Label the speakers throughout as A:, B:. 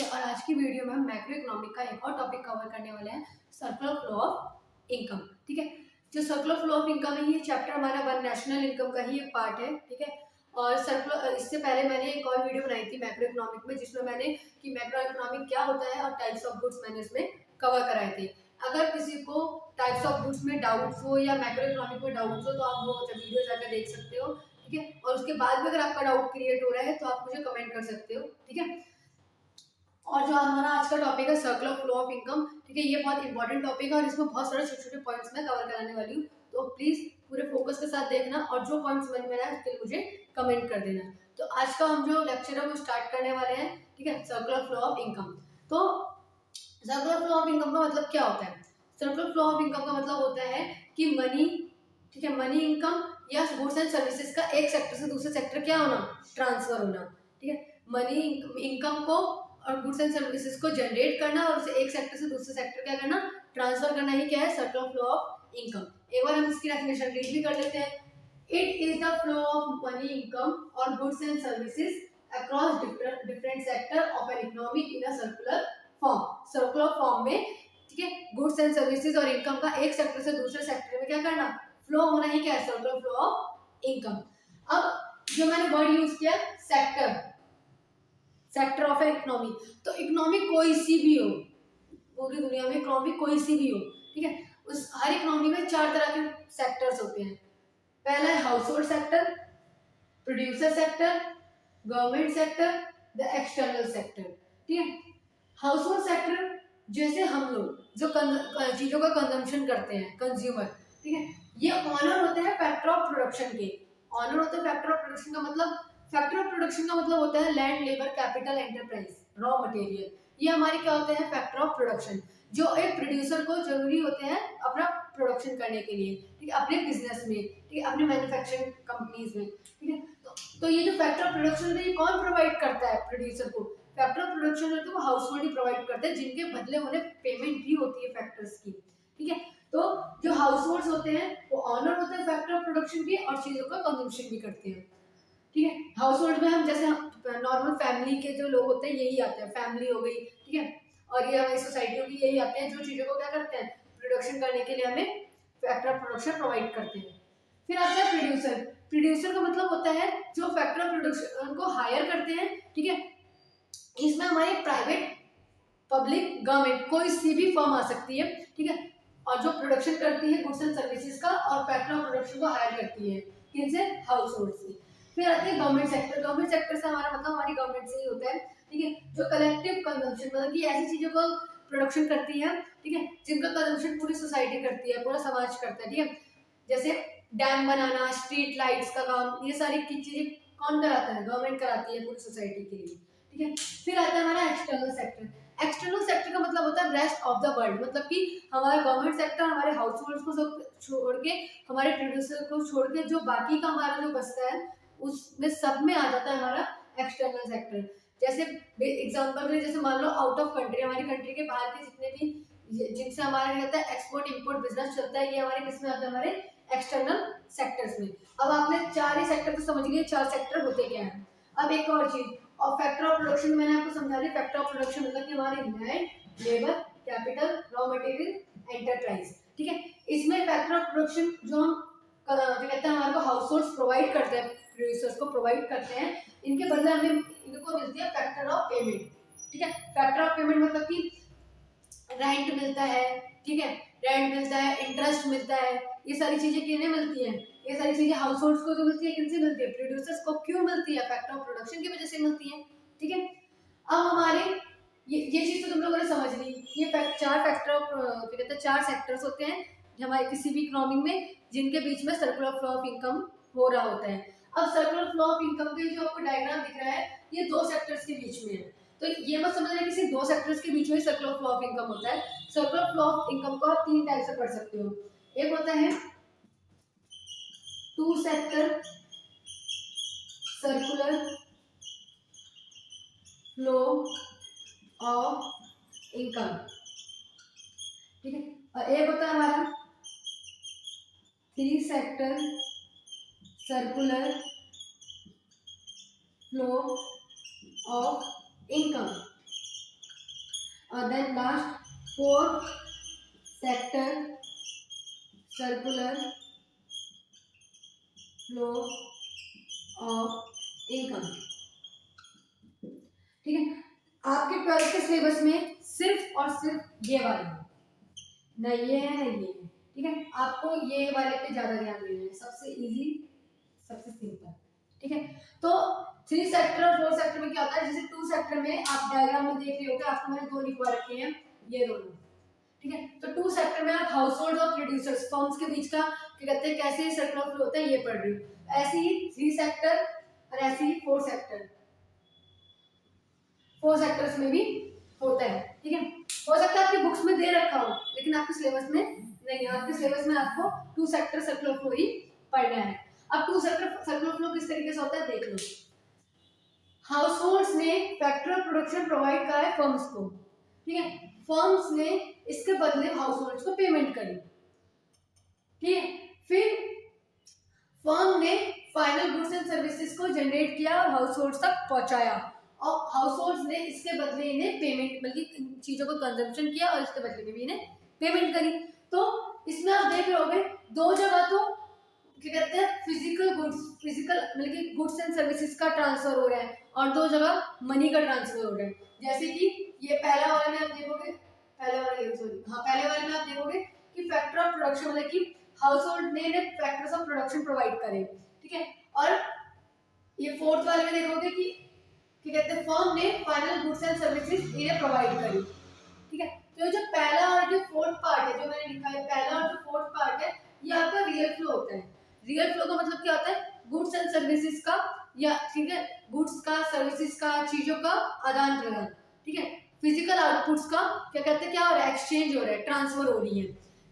A: और आज की वीडियो में हम मैक्रो इकोनॉमिक का एक और टॉपिक कवर करने वाले हैं, सर्कुलर फ्लो ऑफ इनकम। ठीक है, जो सर्कुलर फ्लो ऑफ इनकम है ये चैप्टर हमारा वन नेशनल इनकम का ही एक पार्ट है। ठीक है, और सर्कुलर इससे पहले मैंने एक और वीडियो बनाई थी मैक्रो इकोनॉमिक में, जिसमें मैंने कि मैक्रो इकोनॉमिक क्या होता है और टाइप्स ऑफ गुड्स मैंने उसमें कवर कराए थे। अगर किसी को टाइप्स ऑफ गुड्स में डाउट्स हो या मैक्रो इकोनॉमिक में डाउट्स हो तो आप वो वीडियो जाकर देख सकते हो। ठीक है, और उसके बाद भी अगर आपका डाउट क्रिएट हो रहा है तो आप मुझे कमेंट कर सकते हो। ठीक है, और जो हमारा आज का टॉपिक है सर्कुलर फ्लो ऑफ इनकम, ठीक है, ये बहुत इंपॉर्टेंट टॉपिक है और इसमें बहुत सारे छोटे छोटे पॉइंट्स मैं कवर कराने वाली हूँ। तो प्लीज पूरे फोकस के साथ देखना और जो पॉइंट समझ में आए उसके लिए मुझे कमेंट कर देना। तो आज का हम जो लेक्चर है वो स्टार्ट करने वाले हैं। ठीक है, सर्कुलर फ्लो ऑफ इनकम। तो सर्कुलर फ्लो ऑफ इनकम का मतलब क्या होता है? सर्कुलर फ्लो ऑफ इनकम का मतलब होता है कि मनी, ठीक है, मनी इनकम या गुड्स एंड सर्विसेज का एक सेक्टर से दूसरे सेक्टर क्या होना, ट्रांसफर होना। ठीक है, मनी इनकम को और गुड्स एंड सर्विसेज को जनरेट करना और उसे एक सेक्टर से दूसरे सेक्टर क्या करना, ट्रांसफर करना ही क्या है, सर्कुलर फ्लो ऑफ इनकम। एक बार हम इसकी डेफिनेशन रीड भी कर लेते हैं। It is the flow of money income और goods and services across different sector of an economy in a circular form. Circular form में, ठीक है, गुड्स एंड सर्विसेज और इनकम का एक सेक्टर से दूसरे सेक्टर में क्या करना, फ्लो होना ही क्या है, सर्कुलर फ्लो ऑफ इनकम। अब जो मैंने वर्ड यूज किया सेक्टर, सेक्टर ऑफ इकोनॉमी, तो इकोनॉमी कोई सी भी हो, पूरी दुनिया में इकोनॉमी कोई सी भी हो, ठीक है, उस हर इकोनॉमी में चार तरह के सेक्टर्स होते हैं। पहला है house hold sector, producer sector, government sector, the external sector. ठीक है, हाउस होल्ड सेक्टर जैसे हम लोग जो चीजों का कंजम्पशन करते हैं, कंज्यूमर, ठीक है, ये ऑनर होते हैं फैक्टर ऑफ प्रोडक्शन के। ऑनर होते हैं फैक्टर ऑफ प्रोडक्शन का मतलब, फैक्टर ऑफ प्रोडक्शन का मतलब होता है land, labour, capital, enterprise, raw material. ये हमारे क्या होते हैं, फैक्टर ऑफ प्रोडक्शन, जो एक प्रोड्यूसर को जरूरी होते हैं अपना प्रोडक्शन करने के लिए, ठीक है, अपने बिजनेस में, ठीक है, अपने मैन्युफैक्चरिंग कंपनीज में। ठीक है, तो ये जो फैक्टर ऑफ प्रोडक्शन है ये कौन प्रोवाइड करता है प्रोड्यूसर को? फैक्टर ऑफ प्रोडक्शन है तो वो हाउस होल्ड ही प्रोवाइड करते हैं, जिनके बदले उन्हें पेमेंट भी होती है फैक्टर्स की। ठीक है, तो जो हाउस होल्ड्स होते हैं वो ऑनर होते हैं फैक्टर ऑफ प्रोडक्शन के और चीजों का कंजम्पशन भी करते हैं। ठीक है, हाउस होल्ड में हम जैसे नॉर्मल फैमिली के जो लोग होते हैं यही आते हैं, फैमिली हो गई, ठीक है, और ये हमारी सोसाइटी होगी, यही आते हैं जो चीजों को क्या करते हैं, प्रोडक्शन करने के लिए हमें फैक्टर ऑफ प्रोडक्शन प्रोवाइड करते हैं। फिर आता है प्रोड्यूसर। प्रोड्यूसर का मतलब होता है जो फैक्टर ऑफ प्रोडक्शन को हायर करते हैं। ठीक है, इसमें हमारी प्राइवेट, पब्लिक, गवर्नमेंट कोई सी भी फर्म आ सकती है। ठीक है, और जो प्रोडक्शन करती है गुड्स एंड सर्विसेज का और फैक्टर ऑफ प्रोडक्शन को हायर करती है, किनसे, हाउस होल्ड से। फिर आती है गवर्नमेंट सेक्टर। गवर्नमेंट सेक्टर से हमारा मतलब हमारी गवर्नमेंट से ही होता है। ठीक है, जो कलेक्टिव कंजम्पशन मतलब कि ऐसी चीजों को प्रोडक्शन करती है, ठीक है, जिनका कंजम्पशन पूरी सोसाइटी करती है, पूरा समाज करता है। ठीक है, जैसे डैम बनाना, स्ट्रीट लाइट्स का काम, ये सारी चीजें कौन कराता है, गवर्नमेंट कराती है पूरी सोसाइटी के लिए। ठीक है, फिर आता है हमारा एक्सटर्नल सेक्टर। एक्सटर्नल सेक्टर का मतलब होता है रेस्ट ऑफ द वर्ल्ड, मतलब कि हमारा गवर्नमेंट सेक्टर हमारे हाउस होल्ड को सब छोड़ के, हमारे प्रोड्यूसर को छोड़ के जो बाकी का हमारा जो बचता है उसमें सब में आ जाता है हमारा एक्सटर्नल सेक्टर। जैसे एग्जांपल के लिए, जैसे मान लो आउट ऑफ कंट्री, हमारी कंट्री के बाहर के जितने भी जिनसे हमारा रहता है एक्सपोर्ट इंपोर्ट बिजनेस चलता है, ये हमारे किस में आता है, हमारे एक्सटर्नल सेक्टर्स में। अब आपने चार ही सेक्टर तो समझ लिए, चार सेक्टर होते क्या है। अब एक और चीज, और फैक्टर ऑफ प्रोडक्शन मैंने आपको समझा दी। फैक्टर ऑफ प्रोडक्शन मतलब कि हमारे land, labour, capital, raw material, enterprise. ठीक है, इसमें फैक्टर ऑफ प्रोडक्शन जो हम कहते हैं हमारे को हाउस होल्ड प्रोवाइड करते हैं, प्रोड्यूसर्स को प्रोवाइड करते हैं, इनके बदले हमें इनको मिलती है फैक्टर ऑफ पेमेंट। ठीक है, फैक्टर ऑफ पेमेंट मतलब कि रेंट मिलता है, ठीक है, रेंट मिलता है, इंटरेस्ट मिलता है, ये सारी चीजें किन्हें मिलती हैं, ये सारी चीजें हाउस होल्ड्स को जो मिलती है, किनसे मिलती है, प्रोड्यूसर्स को। क्यों मिलती है, फैक्टर ऑफ प्रोडक्शन की वजह से मिलती है। ठीक है, अब हमारे ये चीज तो तुम लोगों ने समझ ली। ये चार फैक्टर ऑफ, कहते हैं चार सेक्टर्स होते हैं हमारे किसी भी इकोनॉमी में, जिनके बीच में सर्कुलर फ्लो ऑफ इनकम हो रहा होता है। अब सर्कुलर फ्लो ऑफ इनकम के जो आपको डायग्राम दिख रहा है ये दो सेक्टर्स के बीच में है, तो ये मत समझना कि सिर्फ दो सेक्टर्स के बीच में सर्कुलर फ्लो ऑफ इनकम होता है। सर्कुलर फ्लो ऑफ इनकम को आप तीन टाइप से पढ़ सकते हो। एक होता है two sector circular flow of income, ठीक है, और एक होता है हमारा three sector circular flow of income. और then last fourth sector circular flow of income. ठीक है, आपके 12th के सिलेबस में सिर्फ और सिर्फ ये वाले हैं, ना ये है ना ये है। ठीक है, आपको ये वाले पे ज्यादा ध्यान देना है, सबसे इजी सबसे सिंपल। ठीक है, तो 3 सेक्टर और 4 सेक्टर में क्या होता है, जैसे 2 सेक्टर में आप डायग्राम में देख रहे होगे, आपको मैंने 2 लिखवा रखे हैं, ये दोनों। ठीक है, तो 2 सेक्टर में आप हाउस होल्ड और प्रोड्यूसर्स फर्म्स के बीच का क्या कहते हैं, कैसे सर्कुलर फ्लो होता है ये पढ़ रहे हो। ऐसे ही 3 सेक्टर और ऐसे ही 4 सेक्टर, 4 सेक्टर्स में भी होता है। ठीक है, हो सकता है आपकी बुक्स में दे रखा हो लेकिन आपके सिलेबस में नहीं है, आपके सिलेबस में आपको 2 सेक्टर सर्कुलर फ्लो ही पढ़ना है। अब 2 सेक्टर सर्कुलर फ्लो किस तरीके से होता है देख लो। हाउस होल्ड्स ने फैक्टर ऑफ प्रोडक्शन प्रोवाइड करा है फर्म्स को। ठीक है, फर्म्स ने इसके बदले हाउस होल्ड्स को पेमेंट करी। ठीक है, फिर फर्म ने फाइनल गुड्स एंड सर्विसेज को जनरेट किया और हाउस होल्ड्स तक पहुंचाया, और हाउस होल्ड्स ने इसके बदले इन्हें पेमेंट, बल्कि चीजों को कंजम्पशन किया और इसके बदले में भी इन्हें पेमेंट करी। तो इसमें आप देख रहे होगे 2 जगह तो क्या कहते हैं फिजिकल गुड्स, फिजिकल मतलब कि गुड्स एंड सर्विसेज का ट्रांसफर हो रहा है, और 2 जगह मनी का ट्रांसफर हो रहा है। जैसे कि ये पहला वाले में आप देखोगे, पहले वाले में आप देखोगे कि फैक्टर ऑफ प्रोडक्शन मतलब कि हाउस होल्ड ने फैक्टर्स ऑफ प्रोडक्शन प्रोवाइड करे। ठीक है, और ये 4th वाले में देखोगे कि क्या कहते हैं फर्म ने फाइनल गुड्स एंड सर्विसेज इन्हें प्रोवाइड करी। ठीक है, तो जो पहला और जो 4th पार्ट है, जो मैंने लिखा है पहला और जो 4th पार्ट है, ये आपका रियल फ्लो होता है। रियल फ्लो का मतलब क्या होता है, गुड्स एंड सर्विसेज का, या ठीक है गुड्स का सर्विसेज का चीजों का आदान प्रदान। ठीक है, फिजिकल आउटपुट्स का क्या कहते हैं क्या हो रहा है, एक्सचेंज हो रहा है, ट्रांसफर हो रही है।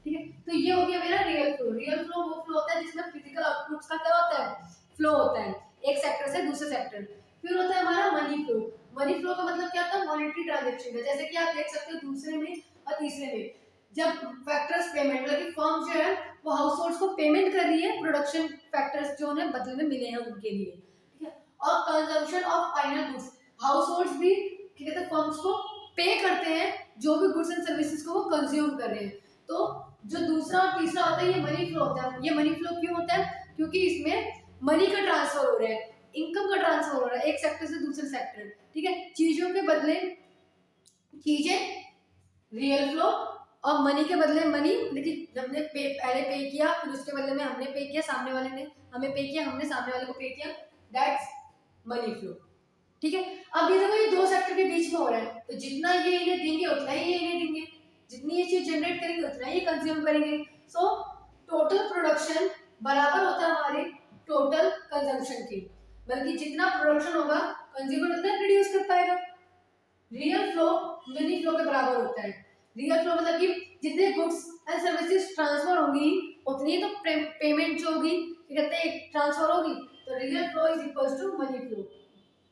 A: ठीक है, तो ये हो गया मेरा रियल फ्लो। रियल फ्लो वो फ्लो होता है जिसमें फिजिकल आउटपुट्स का क्या होता है, फ्लो होता है एक सेक्टर से दूसरे सेक्टर। फिर होता है हमारा मनी फ्लो। मनी फ्लो का मतलब क्या होता है, मॉनेटरी ट्रांजैक्शन का। जैसे कि आप देख सकते हो दूसरे में और तीसरे में, जब फैक्टर्स पेमेंट मतलब कि फर्म जो है वो हाउस होल्ड्स को पेमेंट कर रही है प्रोडक्शन फैक्टर्स जो उन्हें बदले में मिले हैं उनके लिए। ठीक है, और consumption of final goods, house holds भी क्या कहते हैं फर्म्स को पे करते हैं जो भी गुड्स एंड सर्विसेज को वो कंज्यूम कर रहे हैं। तो जो दूसरा और तीसरा होता है ये मनी फ्लो होता है। ये मनी फ्लो क्यों होता है, क्योंकि इसमें मनी का ट्रांसफर हो रहा है, इनकम का ट्रांसफर हो रहा है एक सेक्टर से दूसरे सेक्टर। ठीक है, चीजों के बदले चीजें, रियल फ्लो, और मनी के बदले मनी, लेकिन हमने पहले पे किया, फिर उसके बदले में हमने पे किया, सामने वाले ने हमें पे किया, हमने सामने वाले को पे किया, दैट्स मनी फ्लो। ठीक है, अब ये देखो ये 2 सेक्टर के बीच में हो रहा है, तो जितना ये इन्हें देंगे उतना ही ये इन्हें देंगे, जितनी ये चीज जनरेट करेंगे उतना ही कंज्यूम करेंगे। सो टोटल प्रोडक्शन बराबर होता है हमारे टोटल कंजम्पशन के, बल्कि जितना प्रोडक्शन होगा कंज्यूमर उतना प्रोड्यूस कर पाएगा। रियल फ्लो मनी फ्लो के बराबर होता है। रियल फ्लो मतलब कि जितने गुड्स एंड सर्विसेज ट्रांसफर होंगी उतनी तो पेमेंट जो होगी क्या कहते हैं ट्रांसफर होगी। तो real flow is equals to money flow.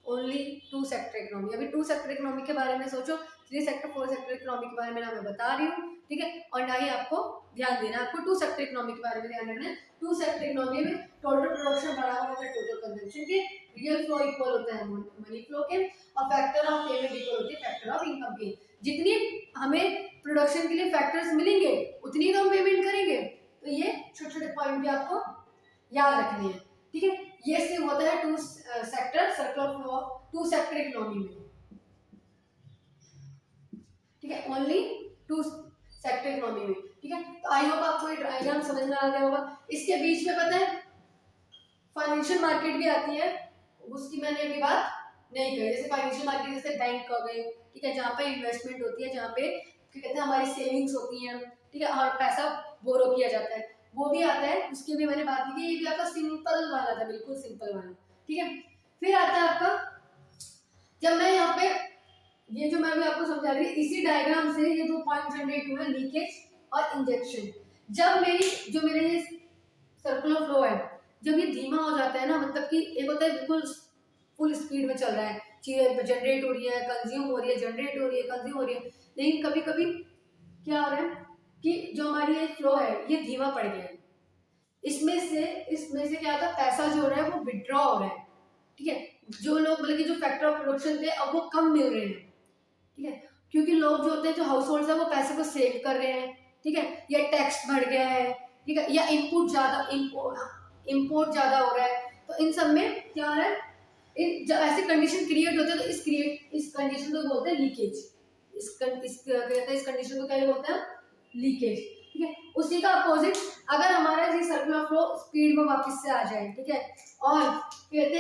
A: Only 2 sector economy. अभी 2 सेक्टर इकोनॉमी के बारे में सोचो, 3 सेक्टर 4 सेक्टर इकोनॉमी के बारे में ना मैं बता रही हूँ। ठीक है, और ना ही आपको ध्यान देना, आपको 2 सेक्टर इकोनॉमी के बारे में ध्यान रखना है। 2 सेक्टर इकोनॉमी में टोटल प्रोडक्शन बराबर होता है टोटल कंजम्पशन के, रियल फ्लो इक्वल होता है मनी फ्लो के, और फैक्टर ऑफ पेमेंट इक्वल होती है फैक्टर ऑफ इनकम के। जितनी हमें प्रोडक्शन के लिए फैक्टर्स मिलेंगे उतनी तो हम पेमेंट करेंगे। तो ये छोटे छोटे पॉइंट भी आपको याद रखने हैं। ठीक है, ये सिर्फ होता है 2 sector circular flow of 2 sector economy में। ठीक है, ओनली 2 सेक्टर इकोनॉमी में। ठीक है, तो आई होप आपको ये डायग्राम समझ में आ गया होगा। इसके बीच में पता है फाइनेंशियल मार्केट भी आती है, उसकी मैंने अभी बात नहीं करी। जैसे फाइनेंशियल मार्केट जैसे बैंक हो गए, ठीक है, जहाँ पे इन्वेस्टमेंट होती है, जहाँ पे क्या कहते हैं हमारी सेविंग्स होती हैं, ठीक है, और पैसा बोरो किया जाता है, वो भी आता है। उसकी भी मैंने बात की, ये भी आपका सिंपल वाला था, बिल्कुल सिंपल वाला। ठीक है, फिर आता है आपका, जब मैं यहाँ पे ये जो मैं अभी आपको समझा रही हूँ इसी डायग्राम से ये 2 पॉइंट जनरेट हुए, लीकेज और इंजेक्शन। जब मेरे ये सर्कुलर फ्लो है, जब ये धीमा हो जाता है ना, मतलब कि एक होता है बिल्कुल फुल स्पीड में चल रहा है, चीजें जनरेट हो रही है, कंज्यूम हो रही है, जनरेट हो रही है, कंज्यूम हो रही है, लेकिन कभी कभी क्या हो रहा है कि जो हमारी ये फ्लो है ये धीमा पड़ गया है। इसमें से क्या होता है, पैसा जो हो रहा है वो विड्रॉ हो रहा है। ठीक है, जो लोग मतलब कि जो फैक्टर ऑफ प्रोडक्शन थे अब वो कम मिल रहे हैं। ठीक है, क्योंकि लोग जो होते हैं, जो हाउस होल्ड है, वो पैसे को सेव कर रहे हैं, ठीक है, या टैक्स बढ़ गया है, ठीक है, या इम्पोर्ट ज्यादा हो रहा है, तो इन सब में क्या हो रहा है, जब ऐसे कंडीशन क्रिएट होते हैं तो इस कंडीशन को बोलते हैं लीकेज। इस कंडीशन को क्या बोलते हैं, लीकेज, ठीक है। उसी का अपोजिट, अगर हमारा ये सर्कुलर फ्लो स्पीड में वापस से आ जाए, ठीक है, और कहते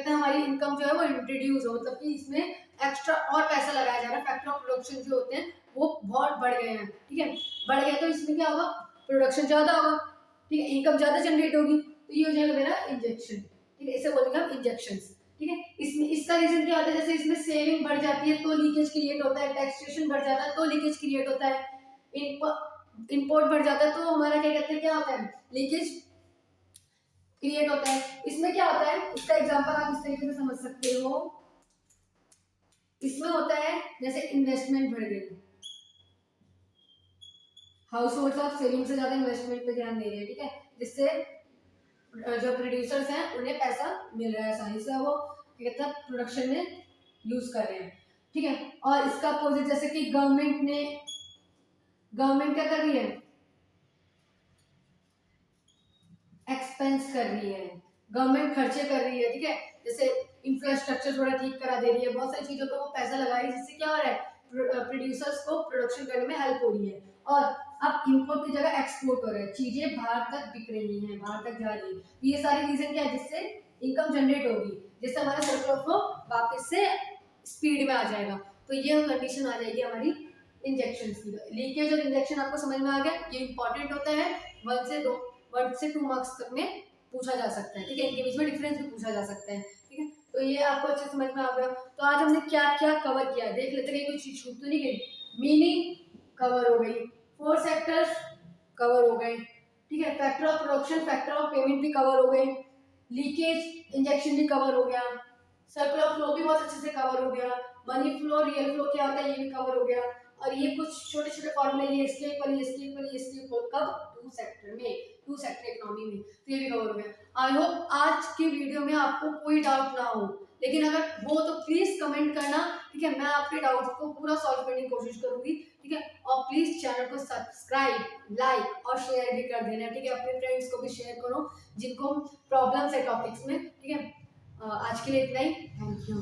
A: हैं हमारी इनकम जो है वो इंट्रोड्यूस हो, मतलब कि इसमें एक्स्ट्रा और पैसा लगाया जा रहा है, फैक्टर ऑफ प्रोडक्शन जो होते हैं वो बहुत बढ़ गए हैं, ठीक है, बढ़ गए, तो इसमें क्या होगा, प्रोडक्शन ज्यादा होगा, ठीक है, इनकम ज्यादा जनरेट होगी, तो ये हो जाएगा मेरा इंजेक्शन, ठीक है, इसे बोलेंगे हम इंजेक्शन, ठीक है। इसमें इसका रीजन क्या होता है, जैसे इसमें सेविंग बढ़ जाती है तो लीकेज क्रिएट होता है, टैक्सेशन बढ़ जाता है तो लीकेज क्रिएट होता है, इंपोर्ट बढ़ जाता है तो हमारा क्या कहते हैं, क्या होता है, लीकेज क्रिएट होता है। इसमें क्या होता है, इसका एग्जांपल आप इस तरीके से समझ सकते हो, इसमें होता है जैसे इन्वेस्टमेंट बढ़ गई, हाउस होल्ड ऑफ सेविंग से ज्यादा इन्वेस्टमेंट पे ध्यान दे रहे हैं, ठीक है, जिससे जो प्रोड्यूसर्स हैं उन्हें पैसा मिल रहा है आसानी से, वो कहते हैं प्रोडक्शन में यूज कर रहे हैं, ठीक है। और इसका अपोजिट जैसे कि गवर्नमेंट क्या कर रही है, एक्सपेंस कर रही है, गवर्नमेंट खर्चे कर रही है, ठीक है, जैसे इंफ्रास्ट्रक्चर थोड़ा ठीक करा दे रही है, बहुत सारी चीजों पर वो पैसा लगा रही है, जिससे क्या हो रहा है, प्रोड्यूसर्स को प्रोडक्शन करने में हेल्प हो रही है, और अब इंपोर्ट की जगह एक्सपोर्ट हो रहा है, चीजें बाहर तक बिक रही हैं, बाहर तक जा रही है, तो ये सारी रीजन क्या है, जिससे इनकम जनरेट होगी, जिससे हमारा सर्कुलर फ्लो वापस से स्पीड में आ जाएगा, तो ये कंडीशन आ जाएगी हमारी इंजेक्शन की। लीकेज और इंजेक्शन आपको समझ में आ गया, ये इंपॉर्टेंट होता है, 1 से 2 मार्क्स तक में पूछा जा सकता है, ठीक है, इनके बीच में डिफरेंस भी पूछा जा सकता है, ठीक है, तो ये आपको अच्छे समझ में आ गया। तो आज हमने क्या क्या कवर किया, देख लेते हैं कोई चीज छूट तो नहीं गई, मीनिंग कवर हो गई, 4 सेक्टर्स कवर हो गए, ठीक है, factor of production, factor of payment भी कवर हो गए, लीकेज इंजेक्शन भी कवर हो गया, सर्कुलर फ्लो भी बहुत अच्छे से कवर हो गया, मनी फ्लो रियल फ्लो क्या होता है ये भी कवर हो गया, और ये कुछ छोटे छोटे फॉर्मूले, ये इसके कब 2 सेक्टर में, 2 सेक्टर इकोनॉमी में, तो ये भी कवर हो गया। आई होप आज की वीडियो में आपको कोई डाउट ना हो, लेकिन अगर हो तो प्लीज कमेंट करना, ठीक है, मैं आपके डाउट को पूरा सॉल्व करने की कोशिश करूंगी, ठीक है, और प्लीज चैनल को सब्सक्राइब, लाइक और शेयर भी कर देना, ठीक है, अपने फ्रेंड्स को भी शेयर करो जिनको प्रॉब्लम्स है टॉपिक्स में, ठीक है। आज के लिए इतना ही, थैंक यू।